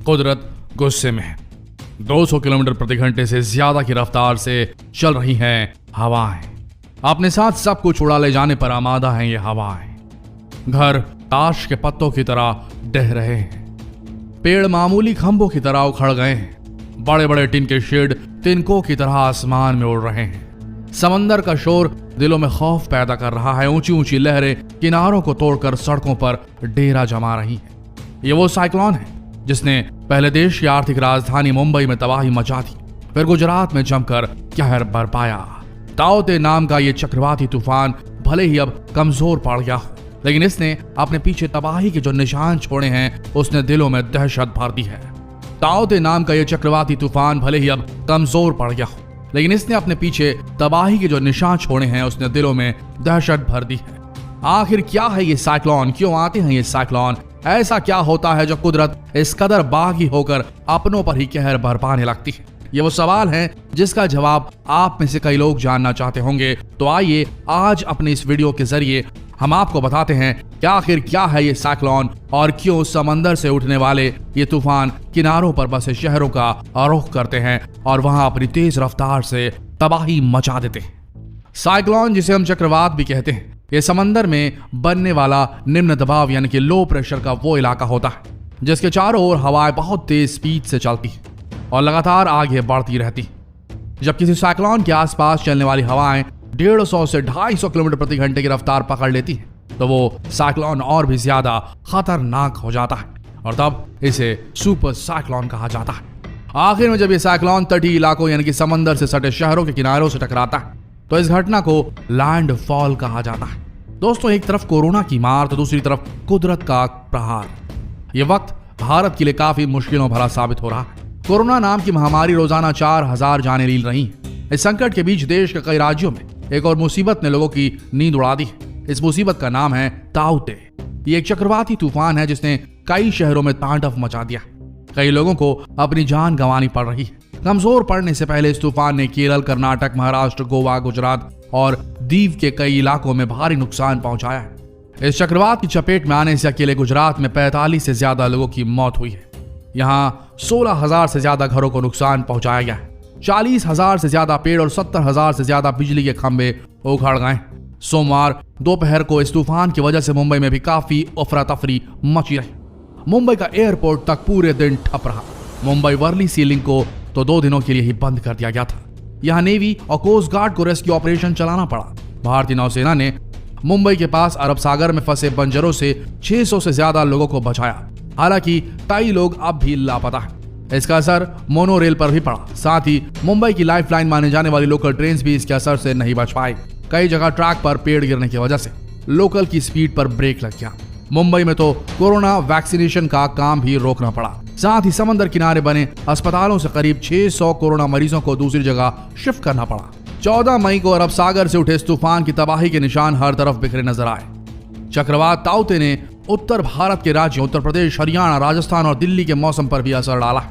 कुदरत गुस्से में है। 200 किलोमीटर प्रति घंटे से ज्यादा की रफ्तार से चल रही हैं हवाएं। अपने साथ सब कुछ उड़ा ले जाने पर आमादा हैं ये हवाएं। घर ताश के पत्तों की तरह डह रहे हैं। पेड़ मामूली खंभों की तरह उखड़ गए हैं। बड़े बड़े टिन के शेड तिनकों की तरह आसमान में उड़ रहे हैं। समंदर का शोर दिलों में खौफ पैदा कर रहा है। ऊंची ऊंची लहरें किनारों को तोड़कर सड़कों पर डेरा जमा रही हैं। ये वो साइक्लोन है जिसने पहले देश की आर्थिक राजधानी मुंबई में तबाही मचा दी, फिर गुजरात में जमकर कहर बरपाया। ताओते नाम का ये चक्रवाती तूफान भले ही अब कमजोर पड़ गया हो, लेकिन इसने अपने पीछे तबाही के जो निशान छोड़े हैं उसने दिलों में दहशत भर दी है। ताओते नाम का ये चक्रवाती तूफान भले ही अब कमजोर पड़ गया हो, लेकिन इसने अपने पीछे तबाही के जो निशान छोड़े हैं उसने दिलों में दहशत भर दी है। आखिर क्या है ये साइक्लोन? क्यों आते हैं ये साइक्लोन? ऐसा क्या होता है जो कुदरत इस कदर बागी होकर अपनों पर ही कहर बरपाने लगती है? ये वो सवाल है जिसका जवाब आप में से कई लोग जानना चाहते होंगे। तो आइए आज अपने इस वीडियो के जरिए हम आपको बताते हैं कि आखिर क्या है ये साइक्लोन और क्यों समंदर से उठने वाले ये तूफान किनारों पर बसे शहरों का रुख करते हैं और वहां अपनी तेज रफ्तार से तबाही मचा देते हैं। साइक्लोन, जिसे हम चक्रवात भी कहते हैं, ये समंदर में बनने वाला निम्न दबाव यानी कि लो प्रेशर का वो इलाका होता है जिसके चारों ओर हवाएं बहुत तेज स्पीड से चलती है और लगातार आगे बढ़ती रहती है। जब किसी साइक्लोन के आसपास चलने वाली हवाएं 150 से 250 किलोमीटर प्रति घंटे की रफ्तार पकड़ लेती है तो वो साइक्लोन और भी ज्यादा खतरनाक हो जाता है और तब इसे सुपर साइक्लोन कहा जाता है। आखिर में जब ये साइक्लोन तटीय इलाकों यानी कि समंदर से सटे शहरों के किनारों से टकराता है तो इस घटना को लैंडफॉल कहा जाता है। दोस्तों, एक तरफ कोरोना की मार तो दूसरी तरफ कुदरत का प्रहार। ये वक्त भारत के लिए काफी मुश्किलों भरा साबित हो रहा है। कोरोना नाम की महामारी रोजाना 4000 जानें ली रही है। इस संकट के बीच देश के कई राज्यों में एक और मुसीबत ने लोगों की नींद उड़ा दी है। इस मुसीबत का नाम है ताउते। ये एक चक्रवाती तूफान है जिसने कई शहरों में तांडव मचा दिया। कई लोगों को अपनी जान गंवानी पड़ रही है। कमजोर पड़ने से पहले इस तूफान ने केरल, कर्नाटक, महाराष्ट्र, गोवा, गुजरात और दीव के कई इलाकों में भारी नुकसान पहुंचाया है। इस चक्रवात की चपेट में आने से अकेले गुजरात में 45 से ज्यादा लोगों की मौत हुई है। यहाँ 16,000 से ज्यादा घरों को नुकसान पहुंचाया गया है। 40,000 से ज्यादा पेड़ और 70,000 से ज्यादा बिजली के खंभे उखड़ गए। सोमवार दोपहर को इस तूफान की वजह से मुंबई में भी काफी अफरा तफरी मची रही। मुंबई का एयरपोर्ट तक पूरे दिन ठप रहा। मुंबई वर्ली सी लिंक को तो 2 दिनों के लिए ही बंद कर दिया गया था। यहाँ नेवी और कोस्ट गार्ड को रेस्क्यू ऑपरेशन चलाना पड़ा। भारतीय नौसेना ने मुंबई के पास अरब सागर में फंसे बंजरों से 600 से ज्यादा लोगों को बचाया। हालांकि कई लोग अब भी लापता हैं। इसका असर मोनो रेल पर भी पड़ा। साथ ही मुंबई की लाइफलाइन माने जाने वाली लोकल ट्रेन भी इसके असर से नहीं बच पाई। कई जगह ट्रैक पर पेड़ गिरने की वजह से लोकल की स्पीड पर ब्रेक लग गया। मुंबई में तो कोरोना वैक्सीनेशन का काम भी रोकना पड़ा। साथ ही समंदर किनारे बने अस्पतालों से करीब 600 कोरोना मरीजों को दूसरी जगह शिफ्ट करना पड़ा। 14 मई को अरब सागर से उठे इस तूफान की तबाही के निशान हर तरफ बिखरे नजर आए। चक्रवात ताउते ने उत्तर भारत के राज्यों उत्तर प्रदेश, हरियाणा, राजस्थान और दिल्ली के मौसम पर भी असर डाला।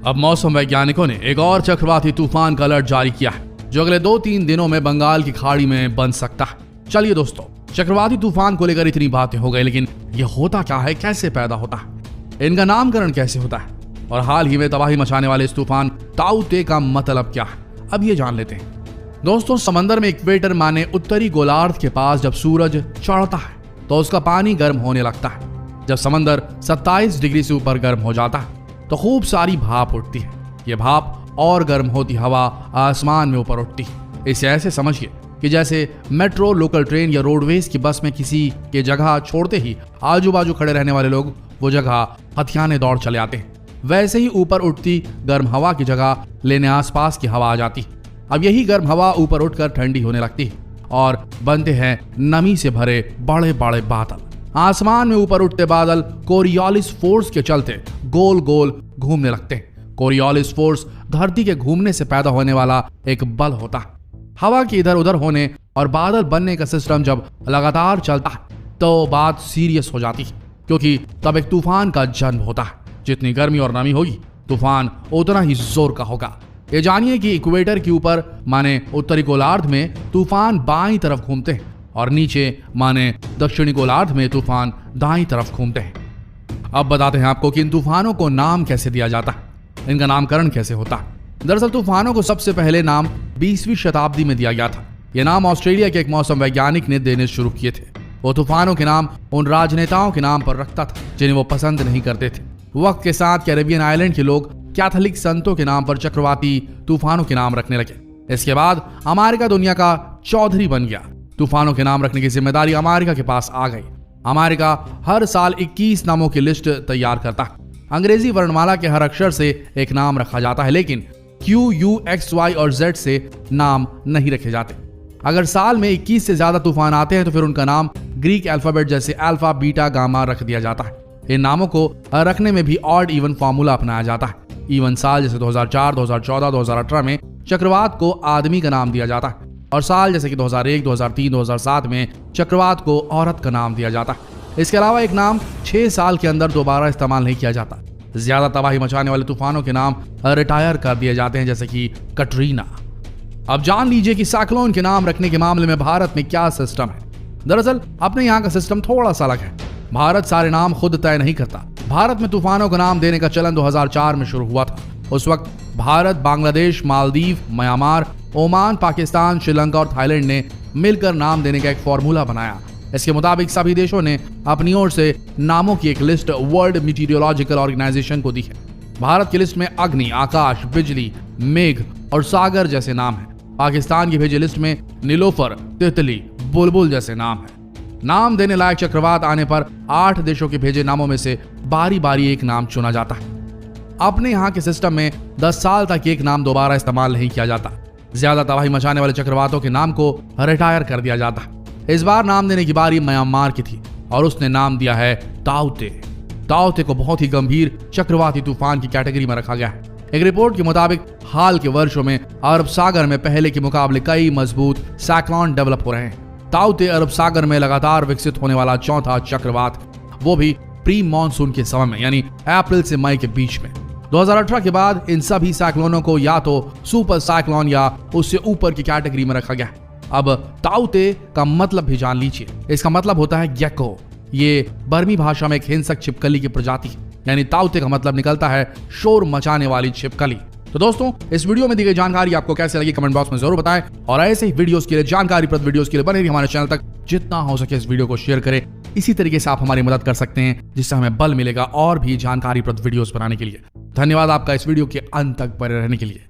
अब मौसम वैज्ञानिकों ने एक और चक्रवाती तूफान का अलर्ट जारी किया है जो अगले 2-3 दिनों में बंगाल की खाड़ी में बन सकता है। चलिए दोस्तों, चक्रवाती तूफान को लेकर इतनी बातें हो गई, लेकिन यह होता क्या है, कैसे पैदा होता है, इनका नामकरण कैसे होता है और हाल ही में तबाही मचाने वाले इस तूफान ताउते का मतलब क्या है, अब ये जान लेते हैं। दोस्तों, समंदर में इक्वेटर माने उत्तरी गोलार्ध के पास जब सूरज चढ़ता है तो उसका पानी गर्म होने लगता है। जब समंदर 27 डिग्री से ऊपर गर्म हो जाता है तो खूब सारी भाप उठती है। ये भाप और गर्म होती हवा आसमान में ऊपर उठती है। इसे ऐसे समझिए कि जैसे मेट्रो, लोकल ट्रेन या रोडवेज की बस में किसी के जगह छोड़ते ही आजू बाजू खड़े रहने वाले लोग वो जगह हथियाने दौड़ चले आते हैं, वैसे ही ऊपर उठती गर्म हवा की जगह लेने आसपास की हवा आ जाती। अब यही गर्म हवा ऊपर उठकर ठंडी होने लगती है और बनते हैं नमी से भरे बड़े बड़े बादल। आसमान में ऊपर उठते बादल कोरियोलिस फोर्स के चलते गोल गोल घूमने लगते हैं। कोरियोलिस फोर्स धरती के घूमने से पैदा होने वाला एक बल होता है। हवा के इधर उधर होने और बादल बनने का सिस्टम जब लगातार चलता है तो बात सीरियस हो जाती है, क्योंकि तब एक तूफान का जन्म होता है। जितनी गर्मी और नमी होगी तूफान उतना ही जोर का होगा। ये जानिए कि इक्वेटर के ऊपर माने उत्तरी गोलार्ध में तूफान बाईं तरफ घूमते हैं और नीचे माने दक्षिणी गोलार्ध में तूफान दाईं तरफ घूमते हैं। अब बताते हैं आपको कि इन तूफानों को नाम कैसे दिया जाता है, इनका नामकरण कैसे होता है। दरअसल तूफानों को सबसे पहले नाम 20वीं शताब्दी में दिया गया था। यह नाम ऑस्ट्रेलिया के एक मौसम वैज्ञानिक ने देने शुरू किए थे। वो तूफानों के नाम उन राजनेताओं के नाम पर रखता था जिन्हें वो पसंद नहीं करते थे। वक्त के साथ कैरेबियन आइलैंड के लोग कैथोलिक संतों के नाम पर चक्रवाती तूफानों के नाम रखने लगे। इसके बाद अमेरिका दुनिया का चौधरी बन गया। तूफानों के नाम रखने की जिम्मेदारी अमेरिका के पास आ गई। अमेरिका हर साल 21 नामों की लिस्ट तैयार करता है। अंग्रेजी वर्णमाला के हर अक्षर से एक नाम रखा जाता है, लेकिन Q, U, X, Y और Z से नाम नहीं रखे जाते। अगर साल में 21 से ज्यादा तूफान आते हैं तो फिर उनका नाम ग्रीक अल्फाबेट जैसे अल्फा, बीटा, गामा रख दिया जाता है। इन नामों को रखने में भी ऑड इवन फॉर्मूला अपनाया जाता है। इवन साल जैसे 2004, 2014, 2018 में चक्रवात को आदमी का नाम दिया जाता है, और साल जैसे कि 2001, 2003, 2007 में चक्रवात को औरत का नाम दिया जाता है। इसके अलावा एक नाम 6 साल के अंदर दोबारा इस्तेमाल नहीं किया जाता। ज्यादा तबाही मचाने वाले तूफानों के नाम रिटायर कर दिए जाते हैं, जैसे कि कटरीना। अब जान लीजिए कि साइक्लोन के नाम रखने के मामले में भारत में क्या सिस्टम है। दरअसल अपने यहाँ का सिस्टम थोड़ा सा अलग है। भारत सारे नाम खुद तय नहीं करता। भारत में तूफानों का नाम देने का चलन 2004 में शुरू हुआ था। उस वक्त भारत, बांग्लादेश, मालदीव, म्यांमार, ओमान, पाकिस्तान, श्रीलंका और थाईलैंड ने मिलकर नाम देने का एक फॉर्मूला बनाया। इसके मुताबिक सभी देशों ने अपनी ओर से नामों की एक लिस्ट वर्ल्ड मीटीरियोलॉजिकल ऑर्गेनाइजेशन को दी है। भारत की लिस्ट में अग्नि, आकाश, बिजली, मेघ और सागर जैसे नाम है। पाकिस्तान की भेजी लिस्ट में नीलोफर, तितली, बुलबुल जैसे नाम है। नाम देने लायक चक्रवात आने पर 8 देशों के भेजे नामों में से बारी बारी एक नाम चुना जाता है। अपने यहाँ के सिस्टम में 10 साल तक एक नाम दोबारा इस्तेमाल नहीं किया जाता। ज्यादा तबाही मचाने वाले चक्रवातों के नाम को रिटायर कर दिया जाता है। इस बार नाम देने की बारी म्यांमार की थी और उसने नाम दिया है ताउते। ताउते को बहुत ही गंभीर चक्रवाती तूफान की कैटेगरी में रखा गया है। एक रिपोर्ट के मुताबिक हाल के वर्षों में अरब सागर में पहले के मुकाबले कई मजबूत साइक्लोन डेवलप हो रहे हैं। ताउते अरब सागर में लगातार विकसित होने वाला चौथा चक्रवात, वो भी प्री मॉनसून के समय में, यानी अप्रैल से मई के बीच में। 2018 के बाद इन सभी साइक्लोनों को या तो सुपर साइक्लोन या उससे ऊपर की कैटेगरी में रखा गया। अब ताउते का मतलब भी जान लीजिए। इसका मतलब होता है गेको। ये बर्मी भाषा में एक हिंसक छिपकली की प्रजाति है, यानी ताउते का मतलब निकलता है शोर मचाने वाली छिपकली। तो दोस्तों, इस वीडियो में दी गई जानकारी आपको कैसे लगी कमेंट बॉक्स में जरूर बताएं, और ऐसे ही वीडियोस के लिए, जानकारीप्रद वीडियोस के लिए बने रहिए हमारे चैनल तक। जितना हो सके इस वीडियो को शेयर करें। इसी तरीके से आप हमारी मदद कर सकते हैं, जिससे हमें बल मिलेगा और भी जानकारीप्रद वीडियोस बनाने के लिए। धन्यवाद आपका इस वीडियो के अंत तक बने रहने के लिए।